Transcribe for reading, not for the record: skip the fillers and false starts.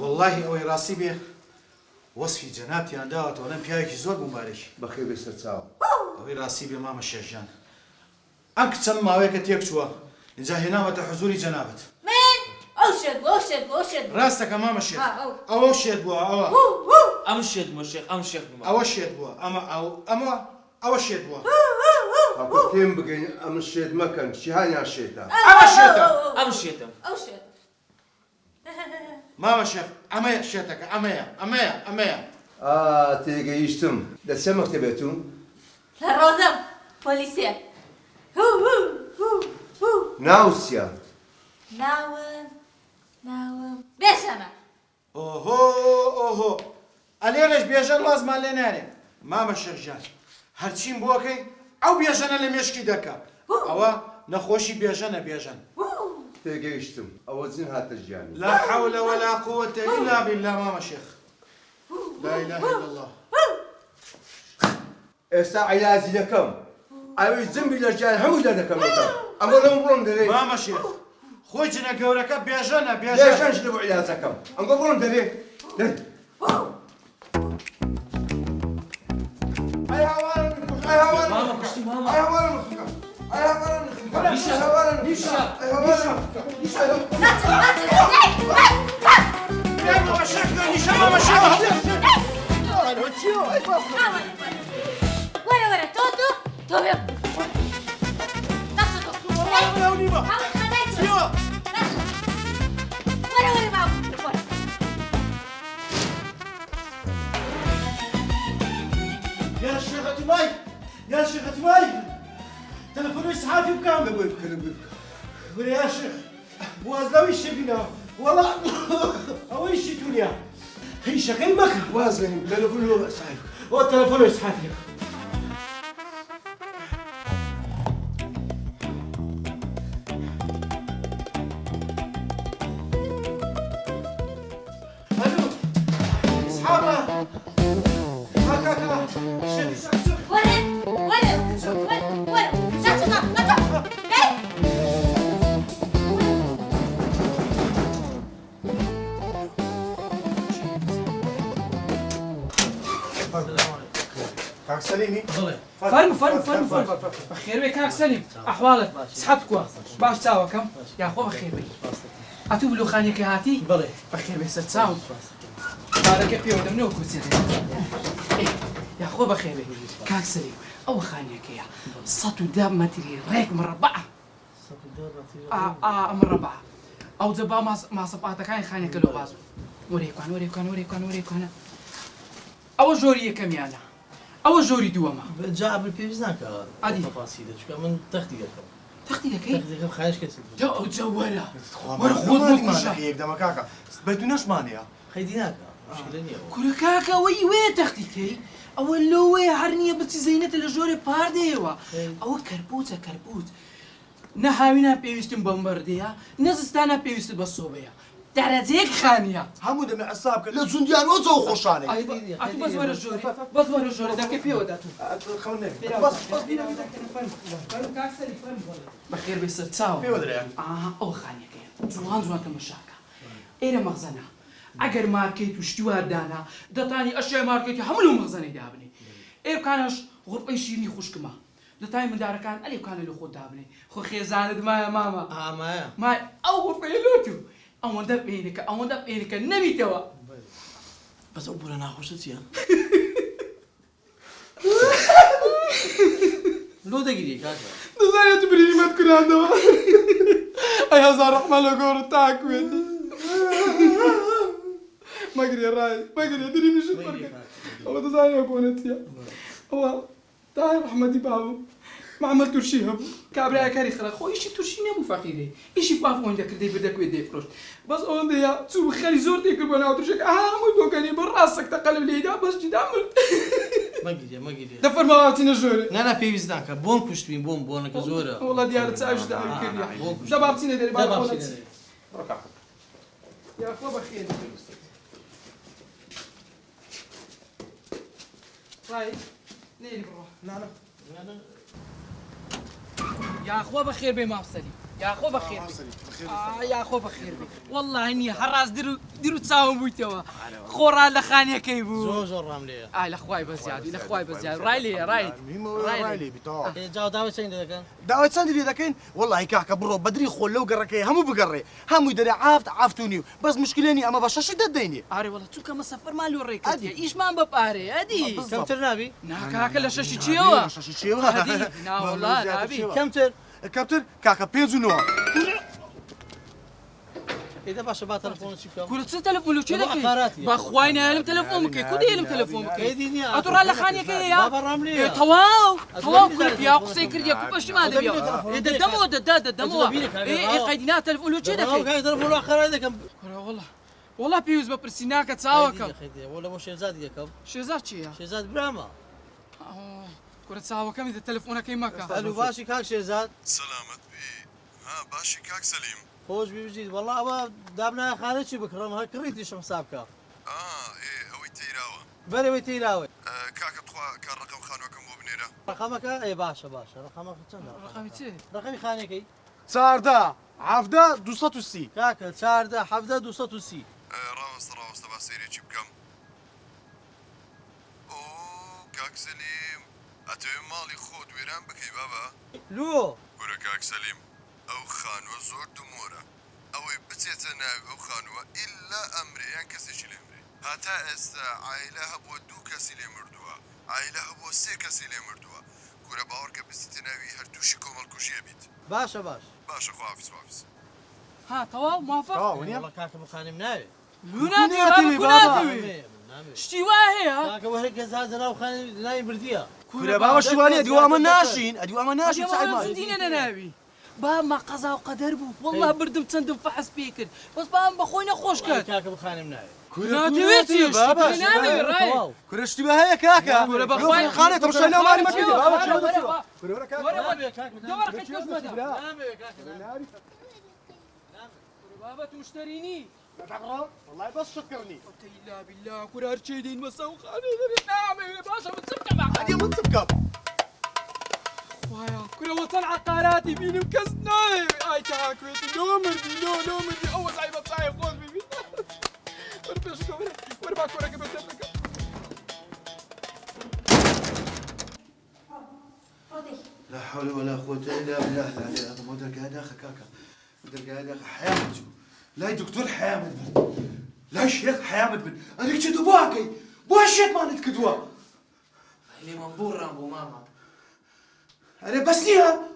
والله ئەوەی ڕاستی بێ وەسفی جەنابتیان داوەتەوە لەم پیاوێکی زۆر بوومبارێکی بەخێر بێ سەر چاو ئەوەی ڕاستی بێ مامە شێرژان ئەم کچەم ماوەیەکە تێک چووە اینجا هێناوەتە حزوری جەنابەت ئەو شێت بووە ئەو شێت بووە ئەو شێت بووە ڕاستەکە مامە شێر ئەوە شێت بووە ئەوە ئەم شێت بووە شێخ ئەم شێخ بووە ئەوە شێت بووە ئەوە شێت بووە هاکو تێم بگەین ئەم شێت مەکەن چیهانیان شێتە ئەوە شێتە ئەم شێتم ئەو شێت مامە شێخ ئەمەیە شێتەکە ئەمەیە تێگەیشتم لە چە مەکتەبێتون لە ڕۆزەم پۆلیسێ ناوچیە ناوم بێژەنە ئۆهۆ ئەلێرەش بێژەن وازمان لێ نارێ مامە شێخجان هەرچیم بۆکەی ئەو بێژەنە لە مێشکی دەکا ئەوە نەخۆشی بێژەنە بێژەن تێگەیشتم ئەوە جن هاتە ژیانی لا حول ولا قوة إلا بالله ماما شيخ لا إله إلا الله ئێستا عیلازی دەکەم ئەوەی زنبی لە ژیان هەمووی لە دەکەمەوە ئەمە لەم بڕۆم دەرێ ماما شيخ خۆی جنە گەورەکە بێژەنە بێژەنش لە بۆ عیلازەکەم ئەمە بڕۆم دەرێ ماما کوشتی ماما وەرە تۆ بێ يا شيخ ماي تلفون اسعافي بكام ولا يا شيخ وازلاوي الشبينا والله اوي شي دنيا هي شكل مكة وازن تلفون له اسعاف والتلفون اسعافي الو اصحابه هكاكا شدي شخصك كاك سليمي فرم بخير بك كاك سليم احوالك صحتك باش تاوكم يا اخو بخير بك اتو بلو خانيك هاتي بەڵێ بخير بك سرتاو بارك بيو دمنو كوتي يا اخو بخير بك كاك سليم او خانيك يا سطو دام متري ريك مربعه مربعه او زبا ما صفاتك هاي خانيك لو بازو وريكوان او جوري كميانا او جوري دوما جا بالبيوز ناکە عادی. تەفاصیلە چونکە من تەختی دەکەم تختي لك تەختی دەکەم خایش کەسی يا او جوالا ورا خود بوك هيك دما كاكا بيتوناش مانيا خەیدی ناکە مشکلە نییە كوراكاكا وي تختي كي او لو وي هرنيه بس زينت الجوري بارديوا او كربوت نهاوينا بيوستن بمبرديا نزستانا بيوست بصوبيا درجيك خانيه همو دم عصابك لا زنديان وزو خوشاني اتو بس ورا الجوري داك بيو داتو خلنا بس بخير بيصير تساو في ودري او خانيه كي جوان كمشاكا ايرا مخزنه اگر ماركت وشتوار دانا دتاني اشياء ماركت حملو مخزنه دابني اير كانش غرفه شيرني خوشكما دتاي من دار كان علي كان له خود دابني خو خيزاند ما يا ماما مايا ما او غرفه لوتو او دبينك نبي توا بەس ئەو بورە ناخۆشە چییە؟ لۆ دەگیری کاکە دەزانێت برینی مەتکرانەوە ئەی هەزار ڕەحمە لە گۆڕت تاکوێتی مەگرێ ڕای مەگرێ دری میشت ئەوە دەزانێت بۆنە چییە ئەوە تای ڕەحمەتی بابم معمل تورشی هەبوو کابراایەکاری خەڵە خۆ ئیشی تورشی نەبوو فەقیرێ ئیشی فافۆن دەکردەی بردەکوێت دەیفرۆشت بەس ئەوەندەیە چوو خەری زۆر دەیکرد بۆ ناو تورشەکە هەمووی بۆکەنی بە ڕاستەکتە قەلب لێدا بەسجی دامرد مەگیری دەفەرماوە چینە ژۆرە نانا پێویست ناکە بۆم کوشتبین بۆنەکە زۆرە وڵا دیارە چاویش داکردیا دەبا بچینە دەرێ با يا أخوة بخير طيب نيلي بروح نانا يا أخوة بخير بما أفصلي يا خۆ بەخێر یا خۆ بەخێر والله نییە هەڕاست در و چاوم بوویتەوە خۆڕا لە خانیەکەی بوو زۆر زۆر ڕام لێە ئای لە خوای بەزیادی لە خوای بەزیاد ڕای لێ ڕایت جاو داوای چەند دەکەن داوای چەندی لێ دەکەین وەڵی کاکە بڕۆ بەدری خۆل لەو گەڕەکەی هەموو بگەڕێ هەمووی دەرێ ئافتونی و بەس مشکلێنی ئەمە بە شەشی دەدەینێ ئارێ وەڵە چووکەمە سەفەرمان لۆ ڕێکردیە ئیشمان بە پارێ ئەدی کەمتر نابی ناکاکە لە شەشی چیەوە شەشی چێوە ناوەڵا نابی کەمتر کەپتر کاکە 5 و 9 ئێدە باشە با تەلەفۆنت چی بکەم کورە چ تەلەفۆن لە چی بابا دەکەی قاراتیە. بەخوای نایەنم تەلەفۆن بکەی کو دەیەنم تەلەفۆن بکەی کەیدی نییە ئەتوڕا لە خانیەکەی بابا ڕام لێە تەواو کورە پیا قسەی کردیا کو بەشیمان دەبیەوە دەبینێت دەدەمەوە دەدەمەوە دەبینێت کاکە. قەیدی نا تەلەفۆن لە چی دەکەی تەلەفۆن خەرای دەکەم کورە وەڵا پێویست بە پرسی ناکە چاوەکەم وەڵە بۆ شێزادی دەکەم شێزار چییە شێزاد برامە کورە چاوەکەمی دە تەلەفۆنەکەی مەکە ئەلو باشی کاک شێزاد سلامت بی ها باشی کاک سەلیم خۆش ببژیت وەڵا ئەوە دابنایە خانە چی بکڕم هەر کڕیتیشم حساب بکە ئەوەی تێراوە بەرەوەی تێراوێ کاکە تخوا کار ڕقم خانوەکەم بۆ بنێرە ڕقەمەکە ئێ باشە ڕقەمەکە چەندە ڕقەمی چێ ڕقەمی خانەکەی 14 17 230 کاکە 14 17 230 ڕاوەستە با سەیرێکی بکەم ئۆ کاک سەلیم ئەتەوێ ماڵی خۆت وێران بکەی بابا لۆ گورە کاک سەلیم ئەو خانووە زۆر دمۆرە ئەوەی بچێتە ناوی ئەو خانووە ئیلا ئەمرەیان کەسێکی لێمرێ هەتا ئێستا عایلە هەبووە 2 کەسی لێ مردووە عایلە هەبووە 3 کەسی لێ مردووە گورە باوەڕکە بچیتە ناوی هەردووشی کۆمەڵکوژیە بیت باشە باشە خواافیس وافیس ها تەواو موافق وڵا کاکە بخانم ناوێ لو ناتوێ بابا نامێ شتی وا هەیە کاکە وەرە گەزار دەراو خانی لای بردیە کورە باوە شوانێ دیوە ئەمە ناشین ئەدیوە ئەمە ناشین سعید ماڵ زیندینە نەناوی با ما قەزا و قەدەر بوو والله بردم چەندم فەحس پێ کرد بەس بام بەخۆی نەخۆش کرد کاکە بخانم ناوێ ناتوێت بابا ناوێ کورە شتی بە هەیە کاکە کورە بەخوای خانێ تەماشای لەوانی مەکردی باوە چێ بابا توشتريني والله بس شكرني لا بالله كل هرشيدين مساو خاني نعم باشا بتسبك مع هذه من سبكة وايا كل وطن عقاراتي بيني وكسنا اي تاكويتي لو مردي اول صعيبه صعيب خذ بيبي وربش كبر وربا كوره كبر لا حول ولا قوة إلا بالله لا لا هذا مو درجة داخل كاكا درجة داخل حيامد لا دكتور حيامد بن لا شيخ حيامد بن أنا كنت بواكي بوشيت ما نتكدوا اللي منبور رامبو ماما أنا بس ليها